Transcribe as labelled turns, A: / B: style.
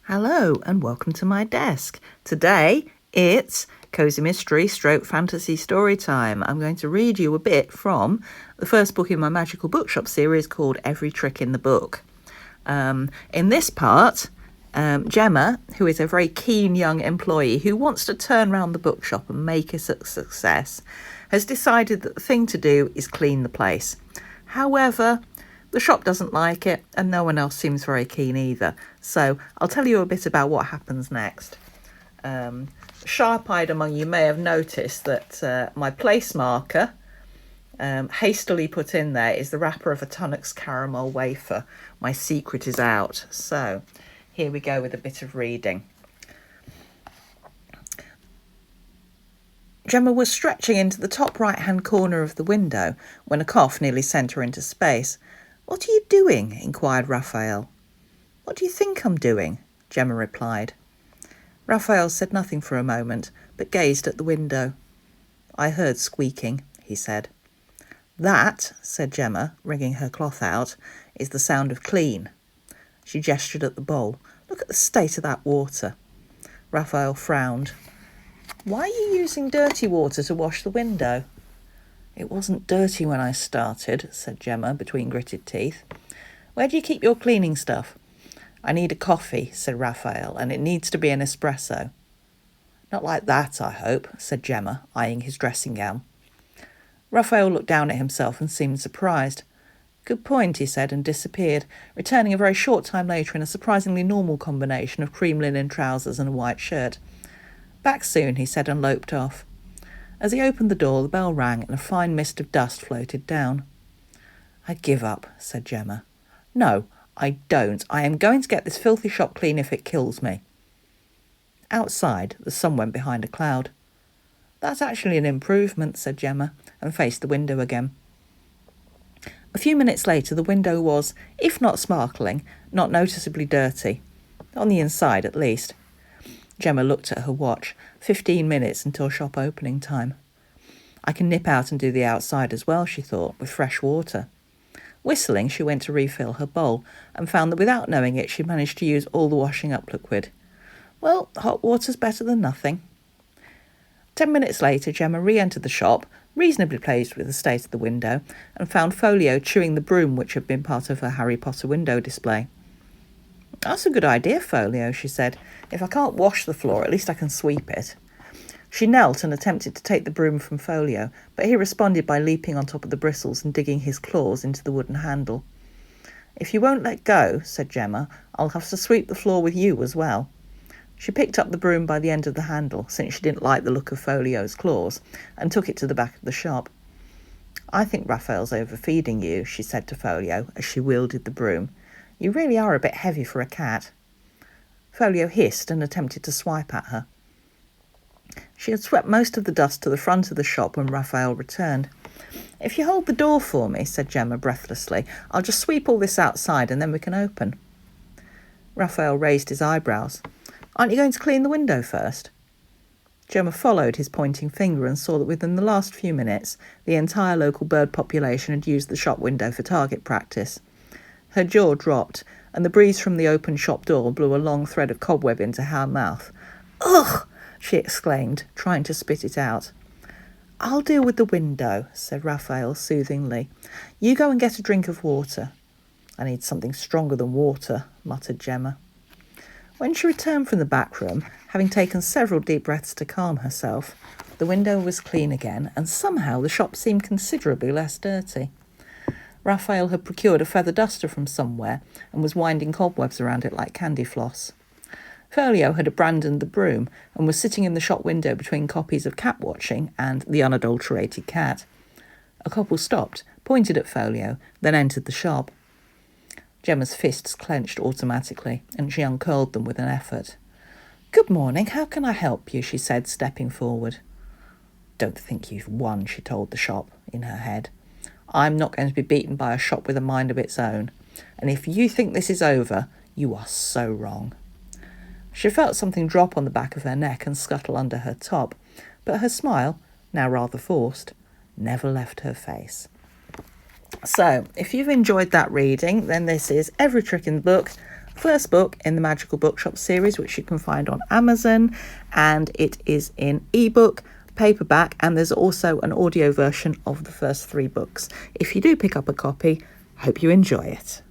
A: Hello and welcome to my desk. Today it's Cozy Mystery / Fantasy Story Time. I'm going to read you a bit from the first book in my Magical Bookshop series called Every Trick in the Book. In this part, Gemma, who is a very keen young employee who wants to turn around the bookshop and make it a success, has decided that the thing to do is clean the place. However, the shop doesn't like it and no one else seems very keen either. So I'll tell you a bit about what happens next. Sharp-eyed among you may have noticed that my place marker, hastily put in there, is the wrapper of a Tunnocks caramel wafer. My secret is out. So here we go with a bit of reading. Gemma was stretching into the top right-hand corner of the window when a cough nearly sent her into space. "What are you doing?" inquired Raphael. "What do you think I'm doing?" Gemma replied. Raphael said nothing for a moment, but gazed at the window. "I heard squeaking," he said. "That," said Gemma, wringing her cloth out, "is the sound of clean." She gestured at the bowl. "Look at the state of that water." Raphael frowned. "Why are you using dirty water to wash the window?" "It wasn't dirty when I started," said Gemma between gritted teeth. "Where do you keep your cleaning stuff?" "I need a coffee," said Raphael, "and it needs to be an espresso." "Not like that, I hope," said Gemma, eyeing his dressing gown. Raphael looked down at himself and seemed surprised. "Good point," he said, and disappeared, returning a very short time later in a surprisingly normal combination of cream linen trousers and a white shirt. "Back soon," he said, and loped off. As he opened the door, the bell rang and a fine mist of dust floated down. "I give up," said Gemma. "No, I don't. I am going to get this filthy shop clean if it kills me." Outside, the sun went behind a cloud. "That's actually an improvement," said Gemma, and faced the window again. A few minutes later, the window was, if not sparkling, not noticeably dirty. On the inside, at least. Gemma looked at her watch. 15 minutes until shop opening time. "I can nip out and do the outside as well," she thought, "with fresh water." Whistling, she went to refill her bowl and found that without knowing it, she'd managed to use all the washing up liquid. Well, hot water's better than nothing. 10 minutes later, Gemma re-entered the shop, reasonably pleased with the state of the window, and found Folio chewing the broom which had been part of her Harry Potter window display. "That's a good idea, Folio," she said. "If I can't wash the floor, at least I can sweep it." She knelt and attempted to take the broom from Folio, but he responded by leaping on top of the bristles and digging his claws into the wooden handle. "If you won't let go," said Gemma, "I'll have to sweep the floor with you as well." She picked up the broom by the end of the handle, since she didn't like the look of Folio's claws, and took it to the back of the shop. "I think Raphael's overfeeding you," she said to Folio as she wielded the broom. "You really are a bit heavy for a cat." Folio hissed and attempted to swipe at her. She had swept most of the dust to the front of the shop when Raphael returned. "If you hold the door for me," said Gemma breathlessly, "I'll just sweep all this outside and then we can open." Raphael raised his eyebrows. "Aren't you going to clean the window first?" Gemma followed his pointing finger and saw that within the last few minutes the entire local bird population had used the shop window for target practice. Her jaw dropped, and the breeze from the open shop door blew a long thread of cobweb into her mouth. "Ugh!" she exclaimed, trying to spit it out. "I'll deal with the window," said Raphael soothingly. "You go and get a drink of water." "I need something stronger than water," muttered Gemma. When she returned from the back room, having taken several deep breaths to calm herself, the window was clean again, and somehow the shop seemed considerably less dirty. Raphael had procured a feather duster from somewhere and was winding cobwebs around it like candy floss. Folio had abandoned the broom and was sitting in the shop window between copies of Cat Watching and The Unadulterated Cat. A couple stopped, pointed at Folio, then entered the shop. Gemma's fists clenched automatically, and she uncurled them with an effort. "Good morning, how can I help you?" she said, stepping forward. "Don't think you've won," she told the shop, in her head. "I'm not going to be beaten by a shop with a mind of its own. And if you think this is over, you are so wrong." She felt something drop on the back of her neck and scuttle under her top, but her smile, now rather forced, never left her face. So, if you've enjoyed that reading, then this is Every Trick in the Book, first book in the Magical Bookshop series, which you can find on Amazon, and it is in ebook, paperback, and there's also an audio version of the first 3 books. If you do pick up a copy, hope you enjoy it.